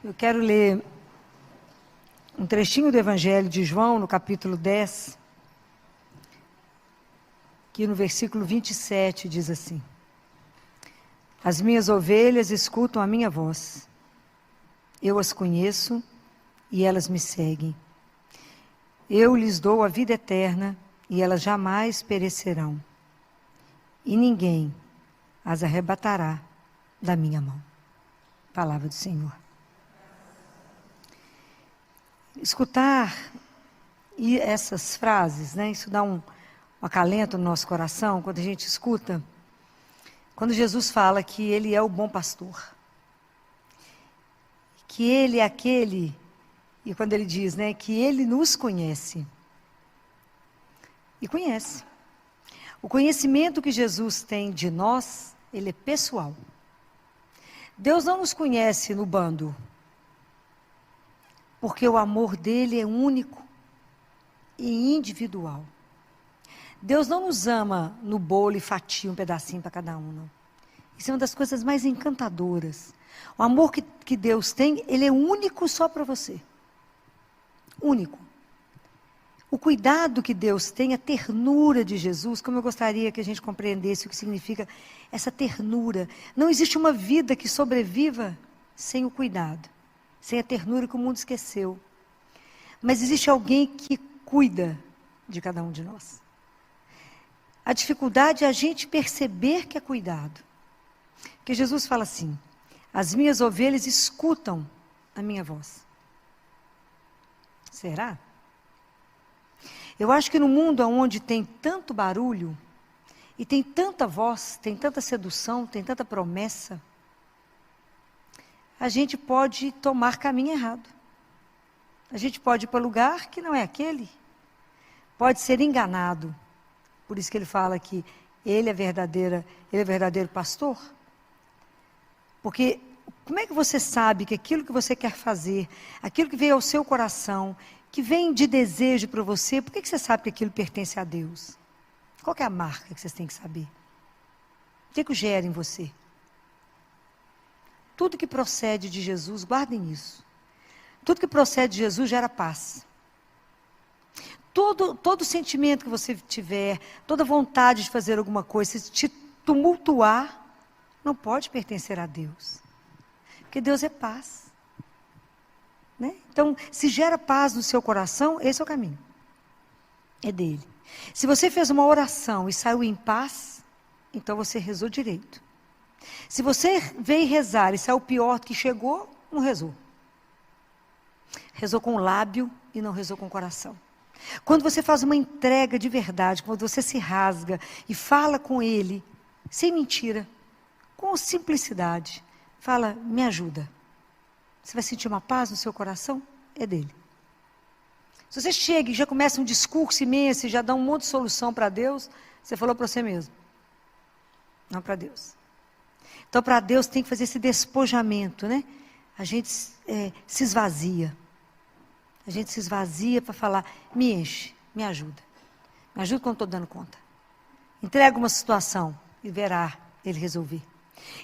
Eu quero ler um trechinho do Evangelho de João, no capítulo 10, que no versículo 27 diz assim: As minhas ovelhas escutam a minha voz. Eu as conheço e elas me seguem. Eu lhes dou a vida eterna e elas jamais perecerão. E ninguém as arrebatará da minha mão. Palavra do Senhor. Escutar e essas frases, né? Isso dá um acalento no nosso coração quando a gente escuta. Quando Jesus fala que Ele é o bom pastor. Que Ele é aquele, e quando Ele diz, né, que Ele nos conhece. E conhece. O conhecimento que Jesus tem de nós, Ele é pessoal. Deus não nos conhece no bando. Porque o amor dele é único e individual. Deus não nos ama no bolo e fatia um pedacinho para cada um, não. Isso é uma das coisas mais encantadoras. O amor que Deus tem, ele é único só para você. Único. O cuidado que Deus tem, a ternura de Jesus, como eu gostaria que a gente compreendesse o que significa essa ternura. Não existe uma vida que sobreviva sem o cuidado. Sem a ternura que o mundo esqueceu. Mas existe alguém que cuida de cada um de nós. A dificuldade é a gente perceber que é cuidado. Porque Jesus fala assim: as minhas ovelhas escutam a minha voz. Será? Eu acho que no mundo onde tem tanto barulho, e tem tanta voz, tem tanta sedução, tem tanta promessa, a gente pode tomar caminho errado. A gente pode ir para lugar que não é aquele. Pode ser enganado. Por isso que ele fala que ele é verdadeiro pastor. Porque como é que você sabe que aquilo que você quer fazer, aquilo que veio ao seu coração, que vem de desejo para você, por que você sabe que aquilo pertence a Deus? Qual que é a marca que vocês têm que saber? O que gera em você? Tudo que procede de Jesus, guardem isso. Tudo que procede de Jesus gera paz. Todo sentimento que você tiver, toda vontade de fazer alguma coisa, se te tumultuar, não pode pertencer a Deus. Porque Deus é paz. Né? Então, se gera paz no seu coração, esse é o caminho. É dele. Se você fez uma oração e saiu em paz, então você rezou direito. Se você veio rezar e saiu pior do que chegou, não rezou. Rezou com o lábio e não rezou com o coração. Quando você faz uma entrega de verdade, quando você se rasga e fala com Ele, sem mentira, com simplicidade, fala, me ajuda. Você vai sentir uma paz no seu coração? É dele. Se você chega e já começa um discurso imenso e já dá um monte de solução para Deus, você falou para você mesmo. Não para Deus. Então, para Deus tem que fazer esse despojamento, né? A gente se esvazia. A gente se esvazia para falar, me enche, me ajuda. Me ajuda quando estou dando conta. Entrega uma situação e verá Ele resolver.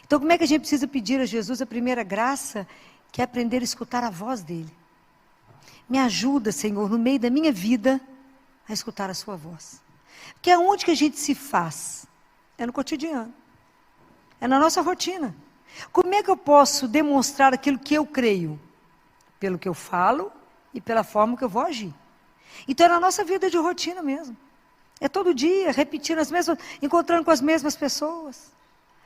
Então, como é que a gente precisa pedir a Jesus a primeira graça, que é aprender a escutar a voz dEle? Me ajuda, Senhor, no meio da minha vida, a escutar a sua voz. Porque aonde que a gente se faz? É no cotidiano. É na nossa rotina. Como é que eu posso demonstrar aquilo que eu creio? Pelo que eu falo e pela forma que eu vou agir. Então é na nossa vida de rotina mesmo. É todo dia, repetindo as mesmas, encontrando com as mesmas pessoas,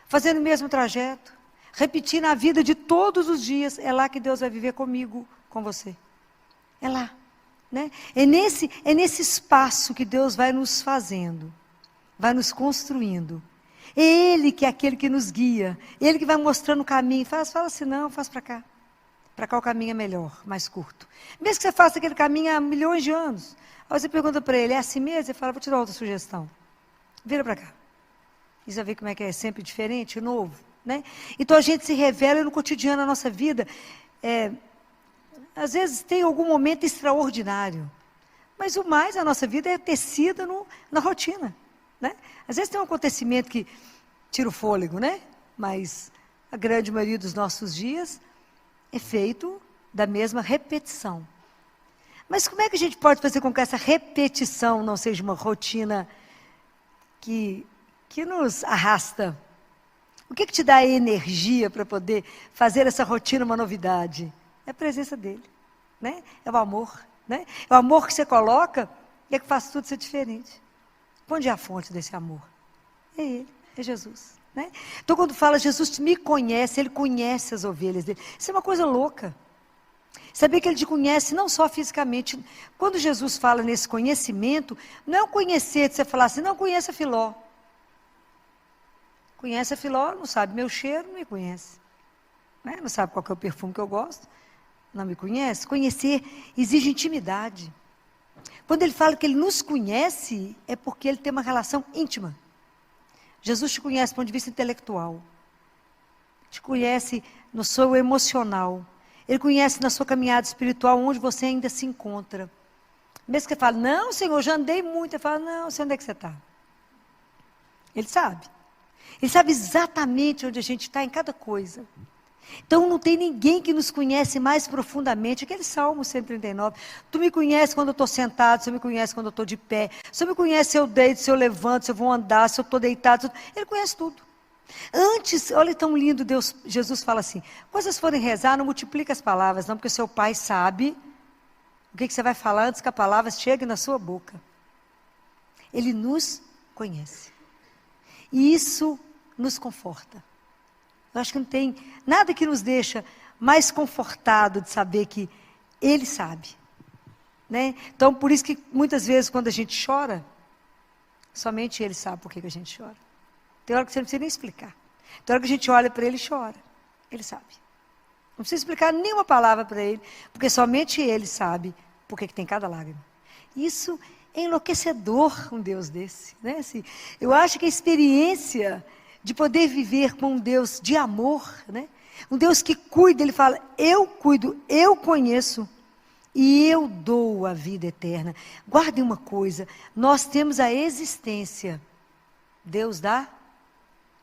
fazendo o mesmo trajeto, repetindo a vida de todos os dias. É lá que Deus vai viver comigo, com você. É lá. Né? É nesse espaço que Deus vai nos fazendo, vai nos construindo. É Ele que é aquele que nos guia. Ele que vai mostrando o caminho. Fala assim, não, faz para cá. Para cá o caminho é melhor, mais curto. Mesmo que você faça aquele caminho há milhões de anos. Aí você pergunta para ele, é assim mesmo? Ele fala, vou te dar outra sugestão. Vira para cá. E você vê como é que é sempre diferente, novo. Né? Então a gente se revela no cotidiano da nossa vida. Às vezes tem algum momento extraordinário. Mas o mais da nossa vida é tecida na rotina. Né? Às vezes tem um acontecimento que tira o fôlego, né? Mas a grande maioria dos nossos dias é feito da mesma repetição. Mas como é que a gente pode fazer com que essa repetição não seja uma rotina que nos arrasta? O que te dá energia para poder fazer essa rotina uma novidade? É a presença dele, né? É o amor, né? É o amor que você coloca e é que faz tudo ser diferente. Onde é a fonte desse amor? É ele, é Jesus, né? Então quando fala Jesus me conhece, ele conhece as ovelhas dele. Isso é uma coisa louca. Saber que ele te conhece não só fisicamente. Quando Jesus fala nesse conhecimento, não é o conhecer de você falar assim, não conhece a Filó. Conhece a Filó, não sabe meu cheiro, não me conhece. Né? Não sabe qual que é o perfume que eu gosto, não me conhece. Conhecer exige intimidade. Quando ele fala que ele nos conhece, é porque ele tem uma relação íntima. Jesus te conhece do ponto de vista intelectual. Te conhece no seu emocional. Ele conhece na sua caminhada espiritual onde você ainda se encontra. Mesmo que você fale, não, Senhor, já andei muito. Ele fala, não, sei onde é que você está. Ele sabe. Ele sabe exatamente onde a gente está em cada coisa. Então não tem ninguém que nos conhece mais profundamente. Aquele Salmo 139. Tu me conheces quando eu estou sentado, você me conhece quando eu estou de pé. Você me conhece se eu deito, se eu levanto, se eu vou andar, se eu estou deitado. Ele conhece tudo. Antes, olha tão lindo, Jesus fala assim, quando vocês forem rezar, não multiplica as palavras, não, porque o seu pai sabe o que você vai falar antes que a palavra chegue na sua boca. Ele nos conhece. E isso nos conforta. Eu acho que não tem nada que nos deixa mais confortado de saber que ele sabe. Né? Então, por isso que muitas vezes quando a gente chora, somente ele sabe por que a gente chora. Tem hora que você não precisa nem explicar. Tem hora que a gente olha para ele e chora. Ele sabe. Não precisa explicar nenhuma palavra para ele, porque somente ele sabe por que tem cada lágrima. Isso é enlouquecedor, um Deus desse. Né? Assim, eu acho que a experiência de poder viver com um Deus de amor, né? Um Deus que cuida, ele fala, eu cuido, eu conheço e eu dou a vida eterna. Guardem uma coisa, nós temos a existência, Deus dá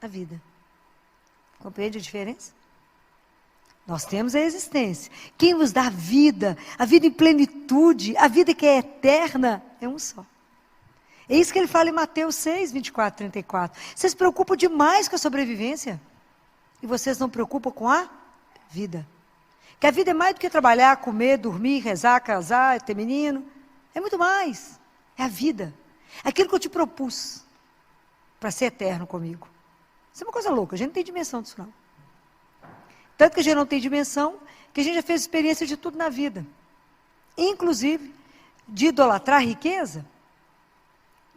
a vida. Compreende a diferença? Nós temos a existência. Quem nos dá a vida em plenitude, a vida que é eterna, é um só. É isso que ele fala em Mateus 6, 24, 34. Vocês se preocupam demais com a sobrevivência. E vocês não preocupam com a vida. Que a vida é mais do que trabalhar, comer, dormir, rezar, casar, ter menino. É muito mais. É a vida. Aquilo que eu te propus para ser eterno comigo. Isso é uma coisa louca, a gente não tem dimensão disso não. Tanto que a gente não tem dimensão, que a gente já fez experiência de tudo na vida. Inclusive, de idolatrar a riqueza,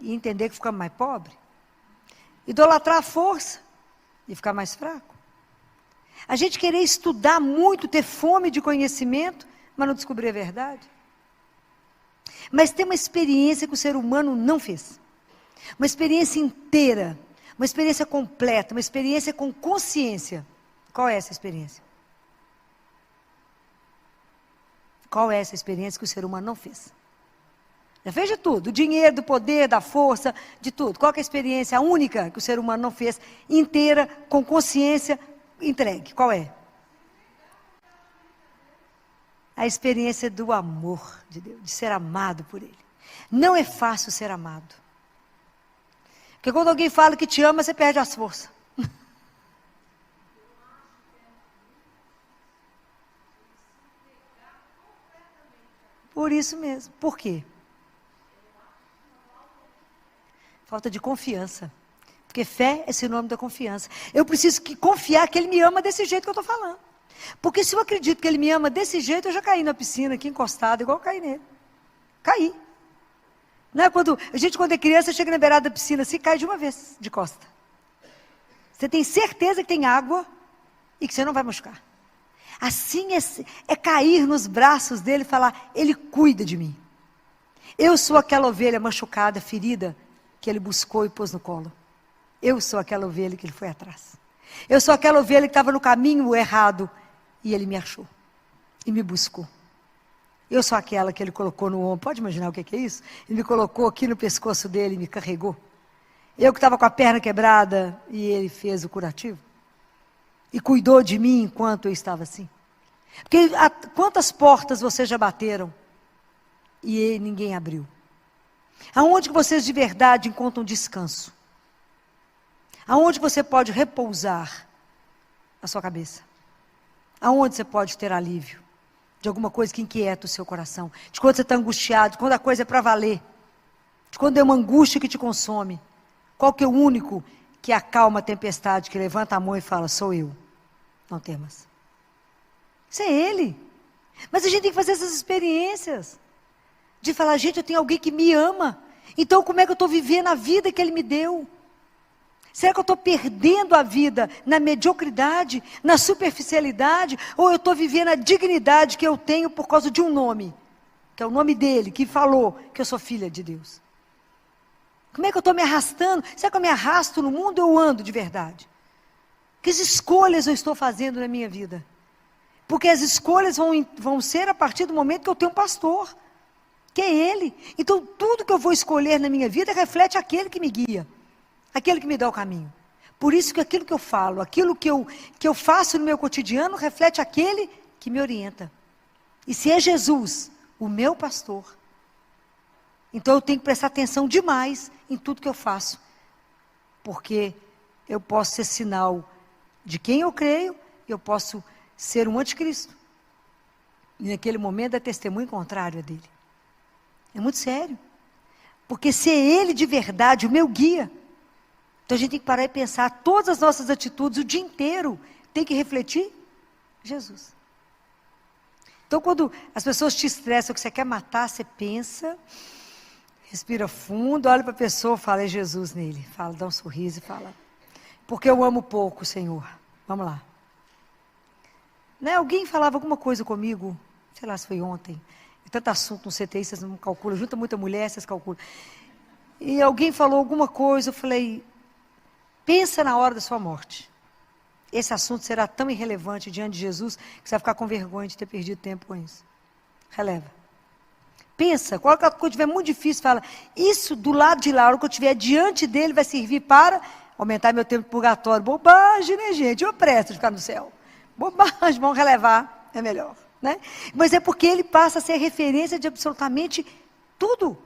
e entender que ficamos mais pobres. Idolatrar a força, e ficar mais fraco. A gente querer estudar muito, ter fome de conhecimento, mas não descobrir a verdade. Mas tem uma experiência que o ser humano não fez. Uma experiência inteira, uma experiência completa, uma experiência com consciência. Qual é essa experiência? Qual é essa experiência que o ser humano não fez? Já fez de tudo, do dinheiro, do poder, da força, de tudo. Qual é a experiência única que o ser humano não fez, inteira, com consciência, entregue? Qual é? A experiência do amor de Deus, de ser amado por Ele. Não é fácil ser amado. Porque quando alguém fala que te ama, você perde as forças. Por isso mesmo. Por quê? Falta de confiança. Porque fé é sinônimo da confiança. Eu preciso confiar que Ele me ama desse jeito que eu estou falando. Porque se eu acredito que Ele me ama desse jeito, eu já caí na piscina aqui encostado, igual eu caí nele. Caí. Não é quando é criança, chega na beirada da piscina assim, cai de uma vez, de costa. Você tem certeza que tem água e que você não vai machucar. Assim é cair nos braços dele e falar, Ele cuida de mim. Eu sou aquela ovelha machucada, ferida, que Ele buscou e pôs no colo. Eu sou aquela ovelha que Ele foi atrás. Eu sou aquela ovelha que estava no caminho errado e Ele me achou e me buscou. Eu sou aquela que Ele colocou no ombro. Pode imaginar o que é isso? Ele me colocou aqui no pescoço dele e me carregou. Eu que estava com a perna quebrada e Ele fez o curativo. E cuidou de mim enquanto eu estava assim. Porque quantas portas vocês já bateram e ninguém abriu? Aonde que vocês de verdade encontram descanso? Aonde você pode repousar a sua cabeça? Aonde você pode ter alívio de alguma coisa que inquieta o seu coração? De quando você está angustiado, de quando a coisa é para valer, de quando é uma angústia que te consome. Qual que é o único que acalma a tempestade, que levanta a mão e fala, sou eu, não temas. Isso é Ele. Mas a gente tem que fazer essas experiências. De falar, gente, eu tenho alguém que me ama. Então como é que eu estou vivendo a vida que Ele me deu? Será que eu estou perdendo a vida na mediocridade, na superficialidade? Ou eu estou vivendo a dignidade que eu tenho por causa de um nome? Que é o nome dele, que falou que eu sou filha de Deus. Como é que eu estou me arrastando? Será que eu me arrasto no mundo ou eu ando de verdade? Que escolhas eu estou fazendo na minha vida? Porque as escolhas vão ser a partir do momento que eu tenho um pastor, que é Ele. Então tudo que eu vou escolher na minha vida reflete aquele que me guia, aquele que me dá o caminho. Por isso que aquilo que eu falo, aquilo que eu faço no meu cotidiano, reflete aquele que me orienta. E se é Jesus, o meu pastor, então eu tenho que prestar atenção demais em tudo que eu faço. Porque eu posso ser sinal de quem eu creio, eu posso ser um anticristo. E naquele momento é testemunho contrário a dele. É muito sério. Porque se é Ele de verdade, o meu guia, então a gente tem que parar e pensar, todas as nossas atitudes, o dia inteiro, tem que refletir Jesus. Então quando as pessoas te estressam, que você quer matar, você pensa, respira fundo, olha para a pessoa, fala, é Jesus nele. Fala, dá um sorriso e fala, porque eu amo pouco, Senhor. Vamos lá. Né? Alguém falava alguma coisa comigo, sei lá se foi ontem, tanto assunto no CTI, vocês não calculam, junta muita mulher, vocês calculam. E alguém falou alguma coisa, eu falei, pensa na hora da sua morte. Esse assunto será tão irrelevante diante de Jesus, que você vai ficar com vergonha de ter perdido tempo com isso. Releva. Pensa, quando estiver muito difícil, fala, isso do lado de lá, a hora que eu estiver diante dele, vai servir para aumentar meu tempo de purgatório. Bobagem, né, gente? Eu presto de ficar no céu. Bobagem, vamos relevar, é melhor, né? Mas é porque ele passa a ser referência de absolutamente tudo.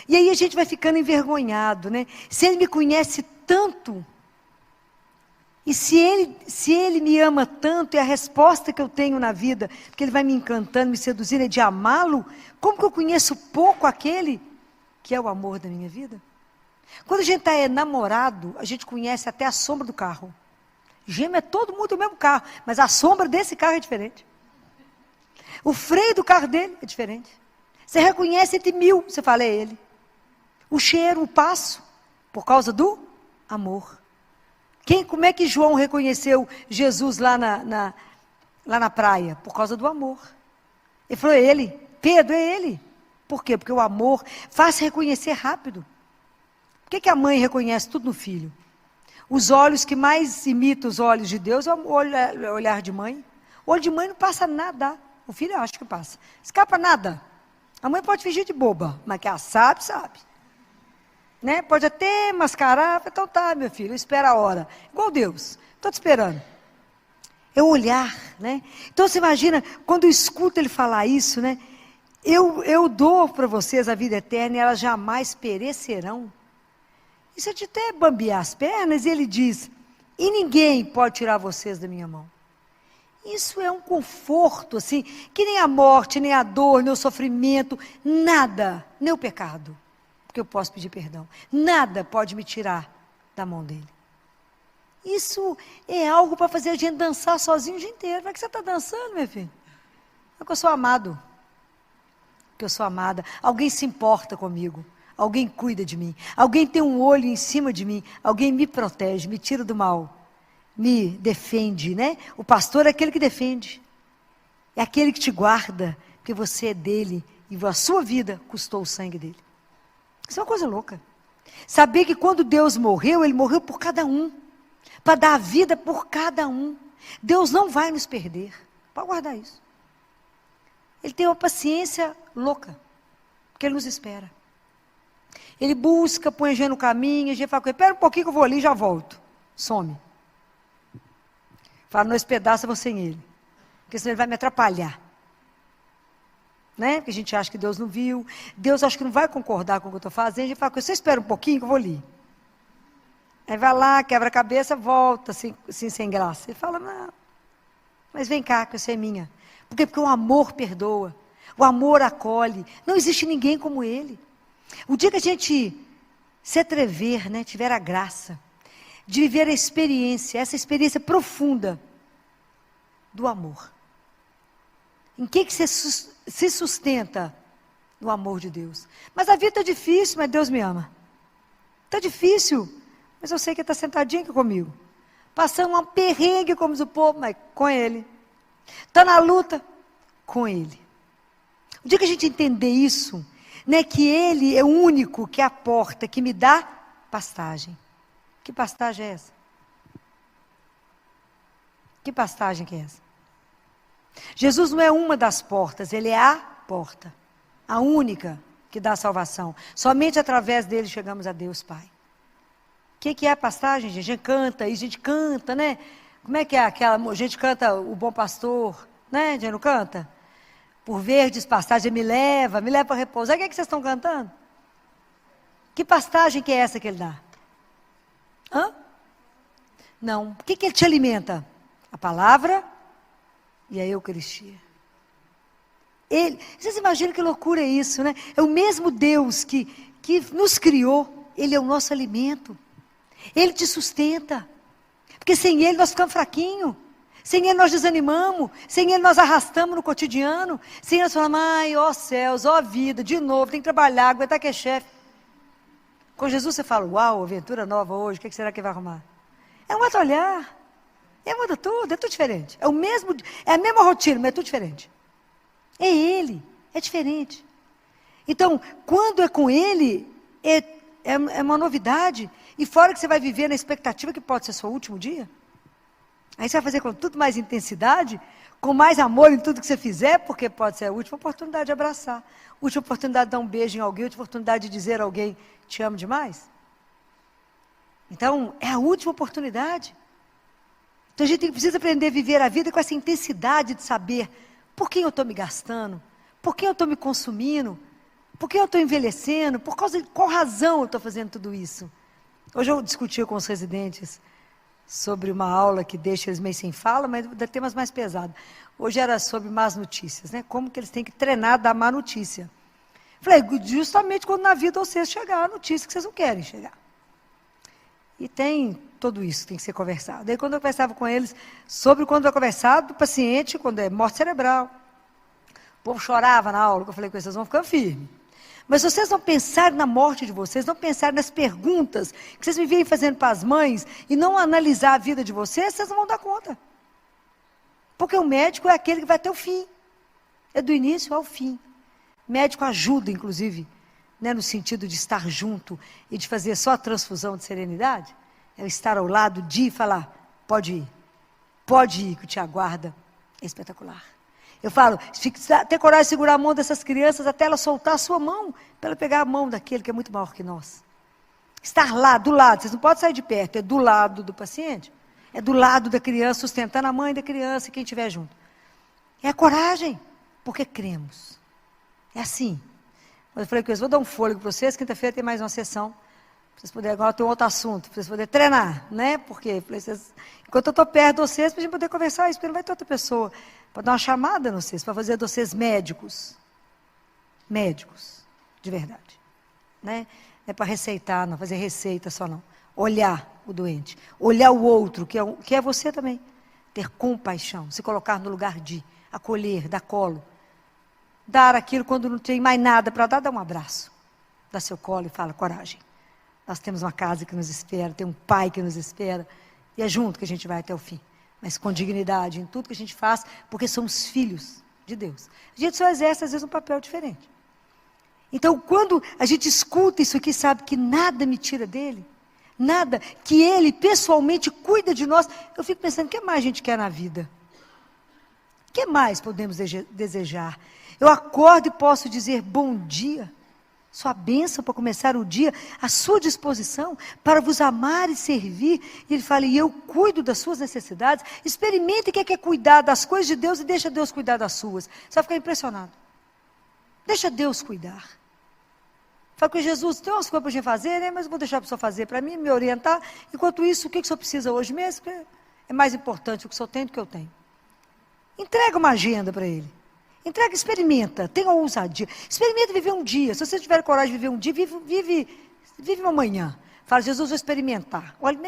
E aí a gente vai ficando envergonhado, né? Se ele me conhece tanto, e se ele me ama tanto, e a resposta que eu tenho na vida, porque ele vai me encantando, me seduzindo, é de amá-lo, como que eu conheço pouco aquele que é o amor da minha vida? Quando a gente está namorado, a gente conhece até a sombra do carro. Gêmeo é todo mundo o mesmo carro, mas a sombra desse carro é diferente. O freio do carro dele é diferente. Você reconhece entre 1000, você fala, é ele. O cheiro, o passo, por causa do amor. Como é que João reconheceu Jesus lá na praia? Por causa do amor. Ele falou, é ele. Pedro, é ele. Por quê? Porque o amor faz reconhecer rápido. Por que a mãe reconhece tudo no filho? Os olhos que mais imitam os olhos de Deus é o olhar de mãe. O olho de mãe não passa nada. O filho eu acho que passa. Escapa nada. A mãe pode fingir de boba, mas que ela sabe, sabe. Né? Pode até mascarar. Então tá, meu filho, espera a hora. Igual Deus. Estou te esperando. É o olhar, né? Então você imagina, quando eu escuto ele falar isso, né? Eu dou para vocês a vida eterna e elas jamais perecerão. Isso é de até bambear as pernas, e ele diz, e ninguém pode tirar vocês da minha mão. Isso é um conforto, assim, que nem a morte, nem a dor, nem o sofrimento, nada, nem o pecado, porque eu posso pedir perdão, nada pode me tirar da mão dele. Isso é algo para fazer a gente dançar sozinho o dia inteiro. Como é que você está dançando, meu filho? É que eu sou amado, que eu sou amada, alguém se importa comigo. Alguém cuida de mim, alguém tem um olho em cima de mim, alguém me protege, me tira do mal, me defende, né? O pastor é aquele que defende, é aquele que te guarda, porque você é dele, e a sua vida custou o sangue dele. Isso é uma coisa louca. Saber que quando Deus morreu, Ele morreu por cada um, para dar a vida por cada um. Deus não vai nos perder, pode guardar isso. Ele tem uma paciência louca, porque Ele nos espera. Ele busca, põe a gente no caminho, a gente fala com ele, espera um pouquinho que eu vou ali e já volto. Some. Fala, não, esse pedaço é você sem ele. Porque senão ele vai me atrapalhar. Né? Porque a gente acha que Deus não viu. Deus acho que não vai concordar com o que eu estou fazendo. A gente fala, você espera um pouquinho que eu vou ali. Aí vai lá, quebra a cabeça, volta, assim, sem graça. Ele fala, não, mas vem cá, que você é minha. Porque o amor perdoa. O amor acolhe. Não existe ninguém como ele. O dia que a gente se atrever, né, tiver a graça de viver a experiência, essa experiência profunda do amor. Em que você se sustenta? No amor de Deus. Mas a vida está difícil, mas Deus me ama. Está difícil, mas eu sei que Ele está sentadinho aqui comigo. Passando um perrengue, como diz o povo, mas com Ele. Está na luta, com Ele. O dia que a gente entender isso, né, que Ele é o único que é a porta, que me dá pastagem. Que pastagem é essa? Que pastagem que é essa? Jesus não é uma das portas, Ele é a porta. A única que dá a salvação. Somente através dele chegamos a Deus, Pai. O que é a pastagem, gente? A gente canta, e a gente canta, né? Como é que é aquela... A gente canta o Bom Pastor, né? A gente não canta? Por verdes pastagens me leva para repousar. O que vocês estão cantando? Que pastagem que é essa que Ele dá? Hã? Não. O que Ele te alimenta? A palavra e a Eucaristia. Vocês imaginam que loucura é isso, né? É o mesmo Deus que nos criou. Ele é o nosso alimento. Ele te sustenta. Porque sem Ele nós ficamos fraquinhos. Sem Ele nós desanimamos. Sem Ele nós arrastamos no cotidiano. Sem Ele nós falamos, ai, ó céus, ó vida, de novo, tem que trabalhar, aguentar que é chefe. Com Jesus você fala, uau, aventura nova hoje, o que será que vai arrumar? É um outro olhar. Muda tudo, é tudo diferente. É a mesma rotina, mas é tudo diferente. É Ele, é diferente. Então, quando é com Ele, é uma novidade. E fora que você vai viver na expectativa que pode ser seu último dia. Aí você vai fazer com tudo mais intensidade, com mais amor em tudo que você fizer, porque pode ser a última oportunidade de abraçar, a última oportunidade de dar um beijo em alguém, a última oportunidade de dizer a alguém, te amo demais. Então, é a última oportunidade. Então a gente precisa aprender a viver a vida com essa intensidade de saber por quem eu estou me gastando, por quem eu estou me consumindo, por quem eu estou envelhecendo, por causa de qual razão eu estou fazendo tudo isso. Hoje eu discuti com os residentes sobre uma aula que deixa eles meio sem fala, mas dá temas mais pesados. Hoje era sobre más notícias, né? Como que eles têm que treinar da má notícia. Falei, justamente quando na vida vocês chegar a notícia que vocês não querem chegar. E tem tudo isso, tem que ser conversado. Daí quando eu conversava com eles sobre quando eu conversava do paciente, quando é morte cerebral. O povo chorava na aula, que eu falei com eles, vocês vão ficando firmes. Mas se vocês não pensarem na morte de vocês, não pensarem nas perguntas que vocês vivem fazendo para as mães, e não analisar a vida de vocês, vocês não vão dar conta. Porque o médico é aquele que vai até o fim. É do início ao fim. O médico ajuda, inclusive, né, no sentido de estar junto e de fazer só a transfusão de serenidade. É estar ao lado de falar, pode ir, que te aguarda. É espetacular. Eu falo, ter coragem de segurar a mão dessas crianças até ela soltar a sua mão, para ela pegar a mão daquele que é muito maior que nós. Estar lá, do lado, vocês não podem sair de perto, é do lado do paciente. É do lado da criança, sustentando a mãe da criança e quem estiver junto. É a coragem, porque cremos. É assim. Eu falei que eu vou dar um fôlego para vocês, quinta-feira tem mais uma sessão. Para vocês poderem, agora tem outro assunto, para vocês poderem treinar, né? Porque enquanto eu estou perto de vocês, para a gente poder conversar isso, porque não vai ter outra pessoa. Para dar uma chamada em vocês, para fazer de vocês médicos. Médicos, de verdade. Né? Não é para receitar, não, fazer receita só não. Olhar o doente, olhar o outro, que é você também. Ter compaixão, se colocar no lugar de, acolher, dar colo. Dar aquilo quando não tem mais nada para dar, dá um abraço. Dá seu colo e fala, coragem. Nós temos uma casa que nos espera, tem um pai que nos espera. E é junto que a gente vai até o fim. Mas com dignidade em tudo que a gente faz, porque somos filhos de Deus. A gente só exerce, às vezes, um papel diferente. Então, quando a gente escuta isso aqui, sabe que nada me tira dele, nada, que ele pessoalmente cuida de nós, eu fico pensando, o que mais a gente quer na vida? O que mais podemos desejar? Eu acordo e posso dizer bom dia. sua bênção para começar o dia, à sua disposição, para vos amar e servir. E ele fala, e eu cuido das suas necessidades. Experimente quem quer cuidar das coisas de Deus e deixa Deus cuidar das suas. Você vai ficar impressionado. Deixa Deus cuidar. Fala com Jesus, tem umas coisas para a gente fazer, né? Mas eu vou deixar a pessoa fazer para mim, me orientar. Enquanto isso, o que o senhor precisa hoje mesmo? É mais importante o que o senhor tem do que eu tenho. Entrega uma agenda para ele. Entrega, experimenta, tenha ousadia. Experimenta viver um dia. Se você tiver coragem de viver um dia, vive uma manhã. Fala, Jesus, vou experimentar. Olha como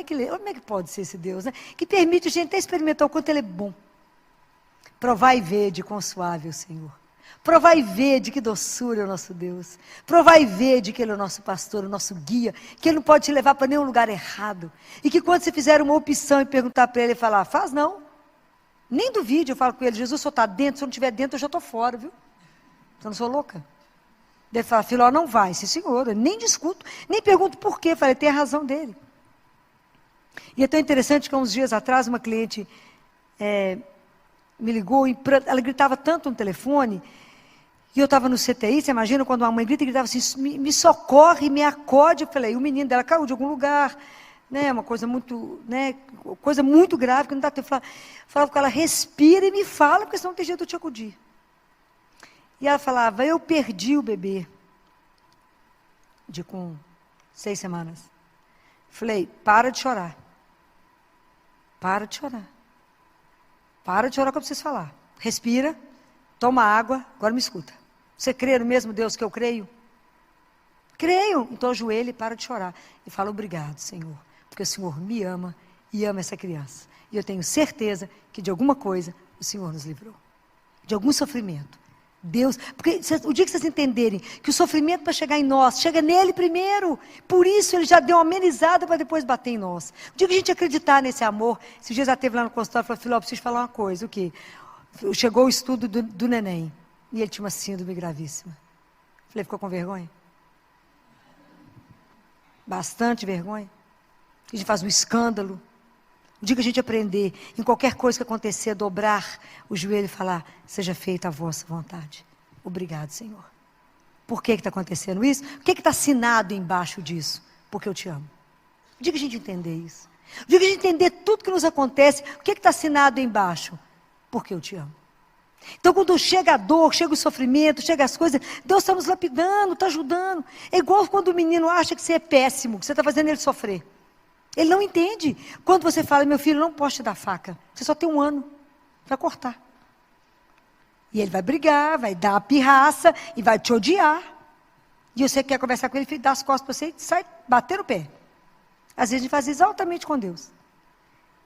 é que pode ser esse Deus, né? Que permite a gente até experimentar o quanto Ele é bom. Provar e ver de quão suave é o Senhor. Provar e ver de que doçura é o nosso Deus. Provar e ver de que Ele é o nosso pastor, o nosso guia. Que Ele não pode te levar para nenhum lugar errado. E que quando você fizer uma opção e perguntar para Ele, falar, faz não. Nem duvide, eu falo com ele, Jesus, se eu está dentro, se eu não estiver dentro, eu já estou fora, viu? Eu não sou louca. Ele fala, filho, não vai, sim senhor, eu nem discuto, nem pergunto por quê, falei, tem a razão dele. E é tão interessante que há uns dias atrás, uma cliente me ligou, ela gritava tanto no telefone, e eu estava no CTI, você imagina quando uma mãe grita e gritava assim, me socorre, me acode, eu falei, o menino dela caiu de algum lugar, né, uma coisa muito, né, coisa muito grave, que não dá tempo. Falava com ela, respira e me fala, porque senão não tem jeito de eu te acudir. E ela falava, eu perdi o bebê, com 6 semanas. Falei, para de chorar. Para de chorar. Para de chorar que eu preciso falar. Respira, toma água, agora me escuta. Você crê no mesmo Deus que eu creio? Creio. Então ajoelha e para de chorar. E fala, obrigado, Senhor. Porque o Senhor me ama e ama essa criança. E eu tenho certeza que de alguma coisa o Senhor nos livrou. De algum sofrimento. Deus, porque o dia que vocês entenderem que o sofrimento para chegar em nós, chega nele primeiro. Por isso ele já deu uma amenizada para depois bater em nós. O dia que a gente acreditar nesse amor, esses dias já esteve lá no consultório e falou, filho, eu preciso falar uma coisa. O quê? Chegou o estudo do neném. E ele tinha uma síndrome gravíssima. Falei, ficou com vergonha? Bastante vergonha. A gente faz um escândalo. O dia que a gente aprender, em qualquer coisa que acontecer, dobrar o joelho e falar, seja feita a vossa vontade. Obrigado, Senhor. Por que está acontecendo isso? O que está assinado embaixo disso? Porque eu te amo. O dia que a gente entender isso. O dia que a gente entender tudo que nos acontece, o que está assinado embaixo? Porque eu te amo. Então, quando chega a dor, chega o sofrimento, chega as coisas, Deus está nos lapidando, está ajudando. É igual quando o menino acha que você é péssimo, que você está fazendo ele sofrer. Ele não entende. Quando você fala, meu filho, não posso te dar faca. Você só tem 1 ano para cortar. E ele vai brigar, vai dar a pirraça e vai te odiar. E você quer conversar com ele, ele dá as costas para você e sai bater no pé. Às vezes a gente faz exatamente com Deus.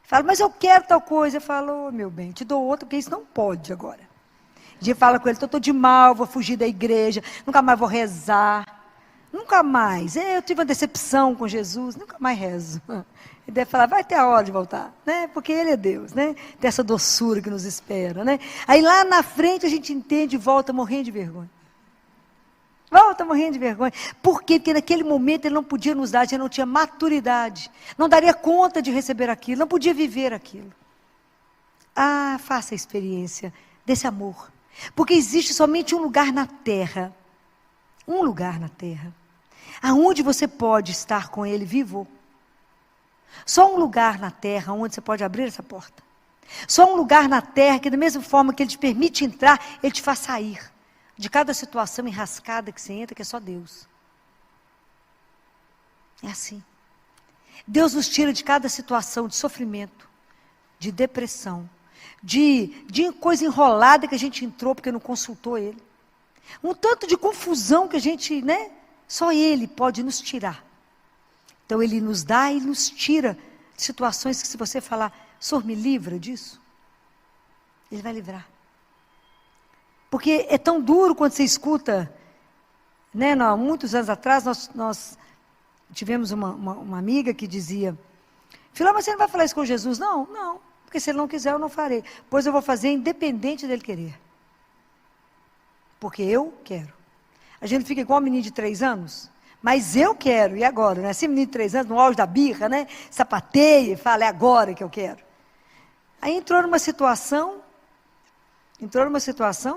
Fala, mas eu quero tal coisa. Eu falo, meu bem, te dou outra, porque isso não pode agora. A gente fala com ele, estou de mal, vou fugir da igreja, nunca mais vou rezar. Nunca mais. Eu tive uma decepção com Jesus, nunca mais rezo. Ele deve falar, vai ter a hora de voltar, né? Porque Ele é Deus, né? Tem essa doçura que nos espera, né? Aí lá na frente a gente entende e volta morrendo de vergonha. Volta morrendo de vergonha. Por quê? Porque naquele momento Ele não podia nos dar, a gente não tinha maturidade. Não daria conta de receber aquilo, não podia viver aquilo. Ah, faça a experiência desse amor. Porque existe somente um lugar na terra. Um lugar na terra. Aonde você pode estar com Ele vivo. Só um lugar na terra onde você pode abrir essa porta. Só um lugar na terra que da mesma forma que Ele te permite entrar, Ele te faz sair. De cada situação enrascada que você entra, que é só Deus. É assim. Deus nos tira de cada situação de sofrimento, de depressão, de coisa enrolada que a gente entrou porque não consultou Ele. Um tanto de confusão que a gente, né? Só Ele pode nos tirar. Então Ele nos dá e nos tira de situações que se você falar, Senhor, me livra disso, Ele vai livrar. Porque é tão duro quando você escuta, né? Muitos anos atrás, nós tivemos uma amiga que dizia, filho, mas você não vai falar isso com Jesus? Não, porque se Ele não quiser eu não farei. Pois eu vou fazer independente dEle querer. Porque eu quero. A gente fica igual um menino de 3 anos, mas eu quero, e agora? Né? Esse menino de 3 anos, no auge da birra, né? Sapateia e fala, é agora que eu quero. Aí entrou numa situação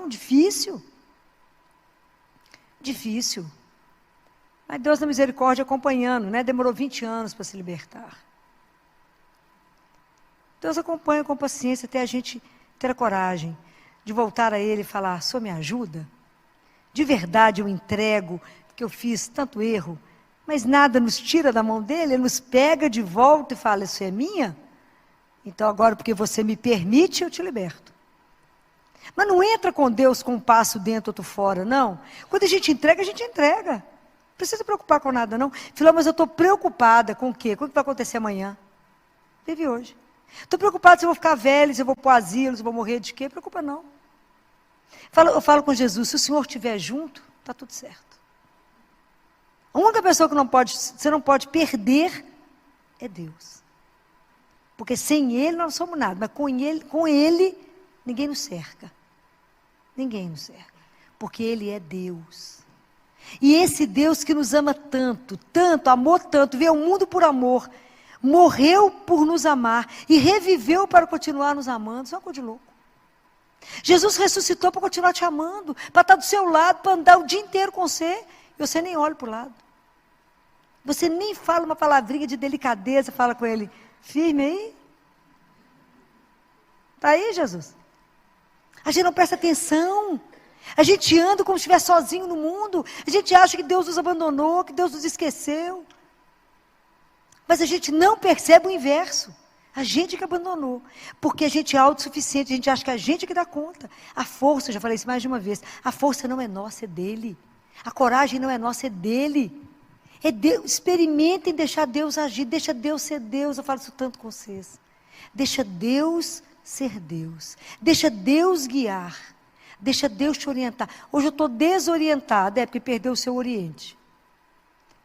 difícil. Difícil. Mas Deus na misericórdia acompanhando, né? Demorou 20 anos para se libertar. Deus acompanha com paciência até a gente ter a coragem de voltar a Ele e falar, Senhor, me ajuda? De verdade eu entrego, porque eu fiz tanto erro, mas nada nos tira da mão dEle, Ele nos pega de volta e fala, isso é minha? Então agora, porque você me permite, eu te liberto. Mas não entra com Deus com um passo dentro, outro fora, não. Quando a gente entrega, a gente entrega. Não precisa se preocupar com nada, não. Filó, mas eu estou preocupada com o quê? Com o que vai acontecer amanhã? Vive hoje. Estou preocupada se eu vou ficar velho, se eu vou para o asilo, se eu vou morrer de quê? Preocupa não. Eu falo com Jesus, se o Senhor estiver junto, está tudo certo. A única pessoa que você não pode perder é Deus. Porque sem Ele nós não somos nada, mas com Ele ninguém nos cerca. Ninguém nos cerca. Porque Ele é Deus. E esse Deus que nos ama tanto, tanto, amou tanto, veio ao mundo por amor, morreu por nos amar e reviveu para continuar nos amando. Isso é uma coisa de louco. Jesus ressuscitou para continuar te amando, para estar do seu lado, para andar o dia inteiro com você, e você nem olha para o lado. Você nem fala uma palavrinha de delicadeza, fala com Ele, firme aí. Está aí, Jesus? A gente não presta atenção. A gente anda como se estivesse sozinho no mundo. A gente acha que Deus nos abandonou, que Deus nos esqueceu. Mas a gente não percebe o inverso. A gente que abandonou. Porque a gente é autossuficiente, a gente acha que a gente que dá conta. A força, já falei isso mais de uma vez, a força não é nossa, é dele. A coragem não é nossa, é dele. É Deus. Experimentem deixar Deus agir, deixa Deus ser Deus. Eu falo isso tanto com vocês. Deixa Deus ser Deus. Deixa Deus guiar. Deixa Deus te orientar. Hoje eu estou desorientada, porque perdeu o seu oriente.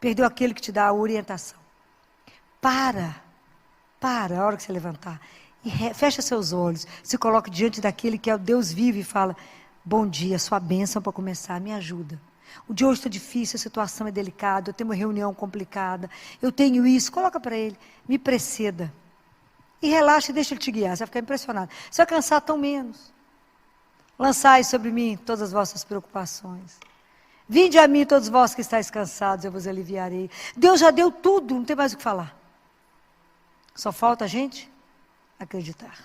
Perdeu aquele que te dá a orientação. Para a hora que você levantar. E fecha seus olhos. Se coloque diante daquele que é o Deus vivo e fala, bom dia, sua bênção para começar, me ajuda. O dia hoje está difícil, a situação é delicada, eu tenho uma reunião complicada, eu tenho isso, coloca para ele, me preceda. E relaxa e deixa ele te guiar, você vai ficar impressionado. Você vai cansar tão menos. Lançai sobre mim todas as vossas preocupações. Vinde a mim todos vós que estáis cansados, eu vos aliviarei. Deus já deu tudo, não tem mais o que falar. Só falta a gente acreditar.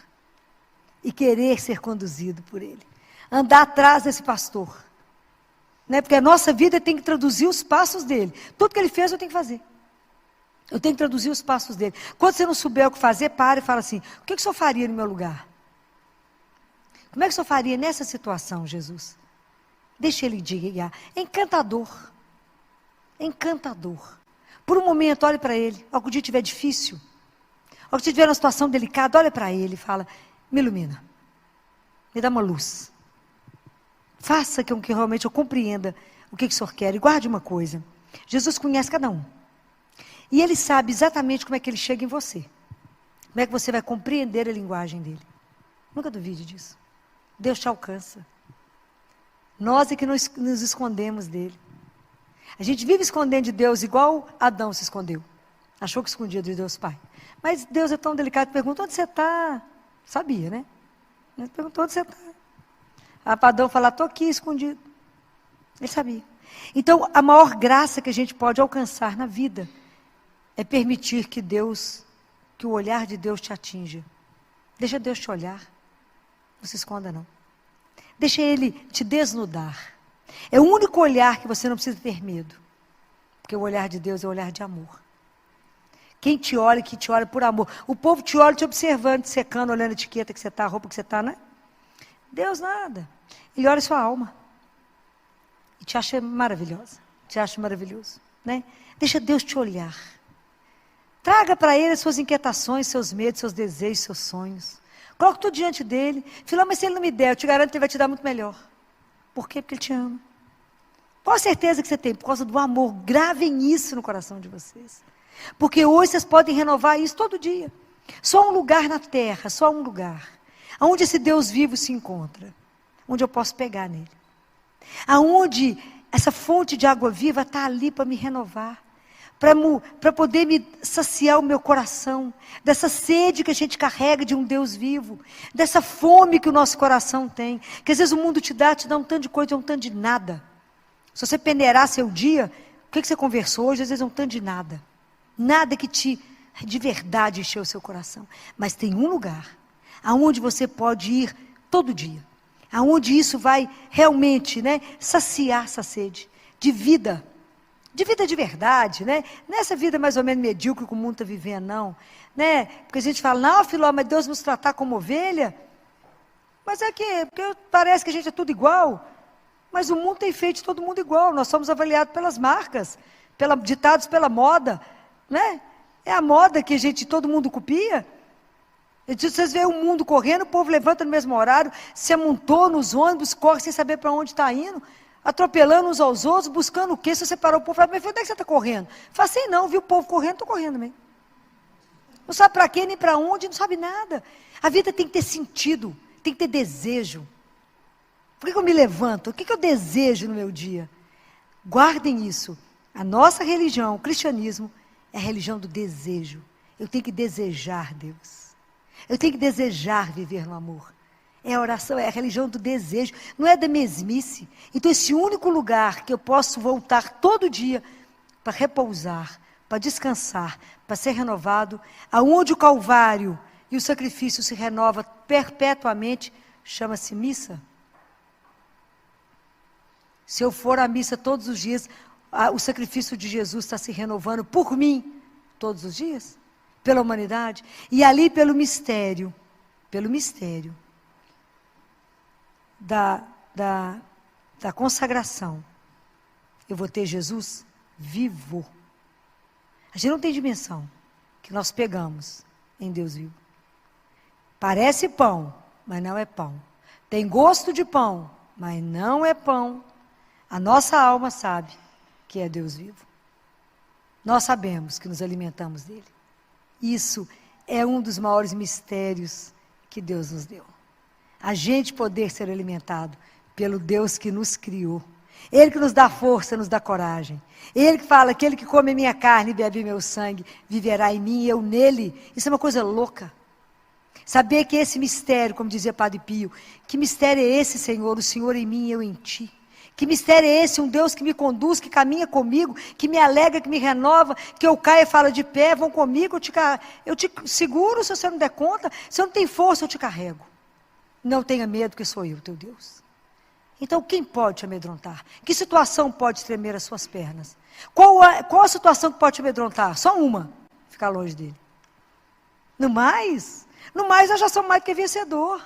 E querer ser conduzido por Ele. Andar atrás desse pastor. Né? Porque a nossa vida tem que traduzir os passos dele. Tudo que ele fez eu tenho que fazer. Eu tenho que traduzir os passos dele. Quando você não souber o que fazer, para e fala assim, o que o senhor faria no meu lugar? Como é que o senhor faria nessa situação, Jesus? Deixa ele guiar. É encantador. É encantador. Por um momento, olhe para ele. Ao que o dia estiver difícil, ao que você estiver numa situação delicada, olha para ele e fala, me ilumina. Me dá uma luz. Faça com que realmente eu compreenda o que o senhor quer. E guarde uma coisa. Jesus conhece cada um. E Ele sabe exatamente como é que Ele chega em você. Como é que você vai compreender a linguagem dEle. Nunca duvide disso. Deus te alcança. Nós é que nos escondemos dEle. A gente vive escondendo de Deus igual Adão se escondeu. Achou que escondia de Deus Pai. Mas Deus é tão delicado, pergunta, onde você está? Sabia, né? Ele perguntou, onde você está? Para Adão falar, estou aqui escondido. Ele sabia. Então, a maior graça que a gente pode alcançar na vida é permitir que o olhar de Deus te atinja. Deixa Deus te olhar. Não se esconda, não. Deixa Ele te desnudar. É o único olhar que você não precisa ter medo. Porque o olhar de Deus é o olhar de amor. Quem te olha, que te olha por amor. O povo te olha te observando, te secando, olhando a etiqueta que você está, a roupa que você está, né? Deus nada. Ele olha a sua alma. E te acha maravilhosa. Te acha maravilhoso. Né? Deixa Deus te olhar. Traga para Ele as suas inquietações, seus medos, seus desejos, seus sonhos. Coloque tudo diante dEle. Filho, mas se Ele não me der, eu te garanto que Ele vai te dar muito melhor. Por quê? Porque Ele te ama. Qual a certeza que você tem? Por causa do amor. Gravem isso no coração de vocês. Porque hoje vocês podem renovar isso todo dia. Só um lugar na terra, só um lugar. Onde esse Deus vivo se encontra. Onde eu posso pegar nele. Aonde essa fonte de água viva está ali para me renovar. Para poder me saciar o meu coração. Dessa sede que a gente carrega de um Deus vivo. Dessa fome que o nosso coração tem. Que às vezes o mundo te dá um tanto de coisa, um tanto de nada. Se você peneirar seu dia, O que você conversou hoje, às vezes é um tanto de nada. Nada que de verdade encheu o seu coração. Mas tem um lugar aonde você pode ir todo dia. Aonde isso vai realmente, né, saciar essa sede de vida. De vida de verdade, né? Nessa vida mais ou menos medíocre que o mundo está vivendo, não. Né? Porque a gente fala, não, Filó, mas Deus nos tratar como ovelha. Mas é que, porque parece que a gente é tudo igual. Mas o mundo tem feito todo mundo igual. Nós somos avaliados pelas marcas, ditados pela moda, né? É a moda que todo mundo copia. Vocês veem o mundo correndo, o povo levanta no mesmo horário, se amontou nos ônibus, corre sem saber para onde está indo, atropelando uns aos outros, buscando o quê? Se você parou o povo, fala, mas onde é que você está correndo? Fala assim, não, viu o povo correndo, estou correndo também. Não sabe para quê, nem para onde, não sabe nada. A vida tem que ter sentido, tem que ter desejo. Por que eu me levanto? O que eu desejo no meu dia? Guardem isso. A nossa religião, o cristianismo, é a religião do desejo. Eu tenho que desejar Deus. Eu tenho que desejar viver no amor. É a oração, é a religião do desejo, não é da mesmice. Então esse único lugar que eu posso voltar todo dia para repousar, para descansar, para ser renovado, aonde o Calvário e o sacrifício se renova perpetuamente, chama-se missa. Se eu for à missa todos os dias, o sacrifício de Jesus está se renovando por mim todos os dias, pela humanidade, e ali pelo mistério da consagração, eu vou ter Jesus vivo. A gente não tem dimensão que nós pegamos em Deus vivo. Parece pão, mas não é pão. Tem gosto de pão, mas não é pão. A nossa alma sabe que é Deus vivo. Nós sabemos que nos alimentamos dele. Isso é um dos maiores mistérios que Deus nos deu. A gente poder ser alimentado pelo Deus que nos criou. Ele que nos dá força, nos dá coragem. Ele que fala, aquele que come minha carne e bebe meu sangue, viverá em mim e eu nele. Isso é uma coisa louca. Saber que esse mistério, como dizia Padre Pio, que mistério é esse, Senhor? O Senhor em mim e eu em ti. Que mistério é esse? Um Deus que me conduz, que caminha comigo, que me alegra, que me renova, que eu caia e falo de pé, vão comigo, eu te seguro se você não der conta, se eu não tenho força, eu te carrego. Não tenha medo, que sou eu, teu Deus. Então, quem pode te amedrontar? Que situação pode tremer as suas pernas? Qual a situação que pode te amedrontar? Só uma, ficar longe dele. No mais, eu já sou mais do que vencedor.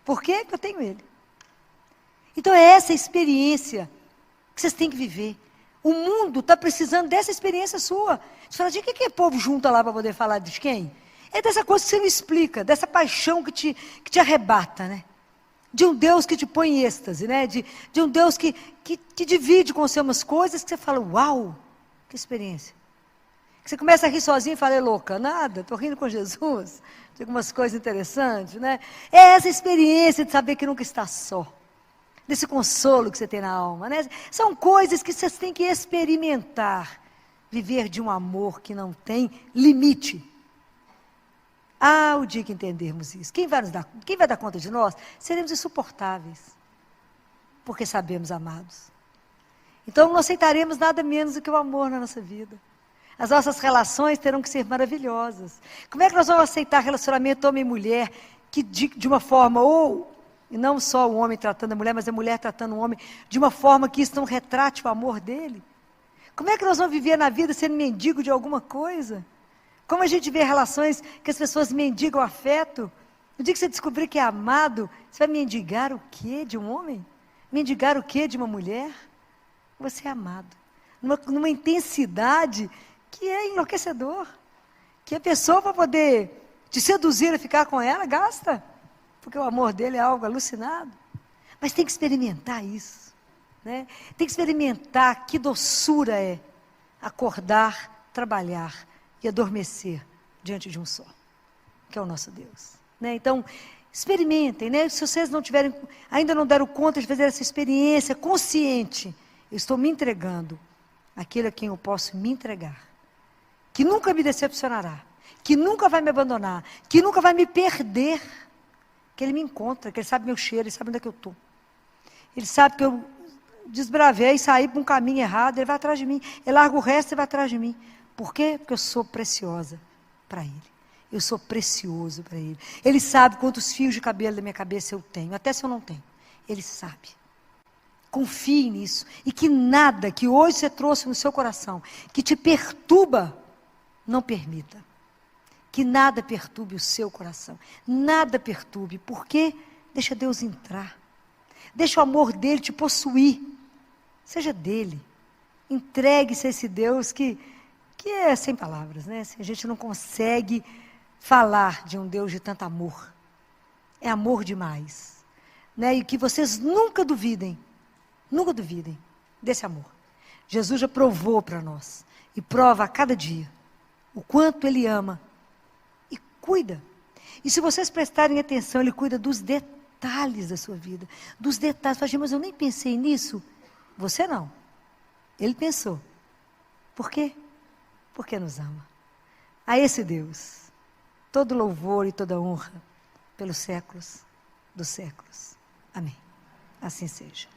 Por quê? Porque eu tenho ele. Então é essa experiência que vocês têm que viver. O mundo está precisando dessa experiência sua. Você fala, de que o povo junta lá para poder falar de quem? É dessa coisa que você não explica, dessa paixão que te arrebata, né? De um Deus que te põe em êxtase, né? De um Deus que divide com você umas coisas que você fala, uau, que experiência. Que você começa a rir sozinho e fala, é louca, nada, estou rindo com Jesus. Tem algumas coisas interessantes, né? É essa experiência de saber que nunca está só. Desse consolo que você tem na alma, né? São coisas que vocês têm que experimentar. Viver de um amor que não tem limite. O dia que entendermos isso. Quem vai dar conta de nós? Seremos insuportáveis. Porque sabemos amados. Então não aceitaremos nada menos do que o amor na nossa vida. As nossas relações terão que ser maravilhosas. Como é que nós vamos aceitar relacionamento homem e mulher que de uma forma e não só o homem tratando a mulher, mas a mulher tratando o homem, de uma forma que isso não retrate o amor dele? Como é que nós vamos viver na vida sendo mendigo de alguma coisa? Como a gente vê relações que as pessoas mendigam afeto? No dia que você descobrir que é amado, você vai mendigar o quê de um homem? Mendigar o quê de uma mulher? Você é amado. Numa intensidade que é enlouquecedor. Que a pessoa, para poder te seduzir a ficar com ela, gasta. Porque o amor dele é algo alucinado. Mas tem que experimentar isso. Né? Tem que experimentar que doçura é acordar, trabalhar e adormecer diante de um só, que é o nosso Deus. Né? Então, experimentem. Né? Se vocês ainda não deram conta de fazer essa experiência consciente, eu estou me entregando àquele a quem eu posso me entregar, que nunca me decepcionará, que nunca vai me abandonar, que nunca vai me perder. Que ele me encontra, que ele sabe meu cheiro, ele sabe onde é que eu estou. Ele sabe que desbravei e saí para um caminho errado, ele vai atrás de mim. Ele larga o resto e vai atrás de mim. Por quê? Porque eu sou preciosa para ele. Eu sou precioso para ele. Ele sabe quantos fios de cabelo da minha cabeça eu tenho, até se eu não tenho. Ele sabe. Confie nisso. E que nada que hoje você trouxe no seu coração, que te perturba, não permita. Que nada perturbe o seu coração. Nada perturbe. Por quê? Deixa Deus entrar. Deixa o amor dele te possuir. Seja dele. Entregue-se a esse Deus que é sem palavras, né? A gente não consegue falar de um Deus de tanto amor. É amor demais. Né? E que vocês nunca duvidem desse amor. Jesus já provou para nós. E prova a cada dia o quanto Ele ama. E cuida. E se vocês prestarem atenção, Ele cuida dos detalhes da sua vida. Dos detalhes. Fala, mas eu nem pensei nisso. Você não. Ele pensou. Por quê? Porque nos ama. A esse Deus, todo louvor e toda honra pelos séculos dos séculos. Amém. Assim seja.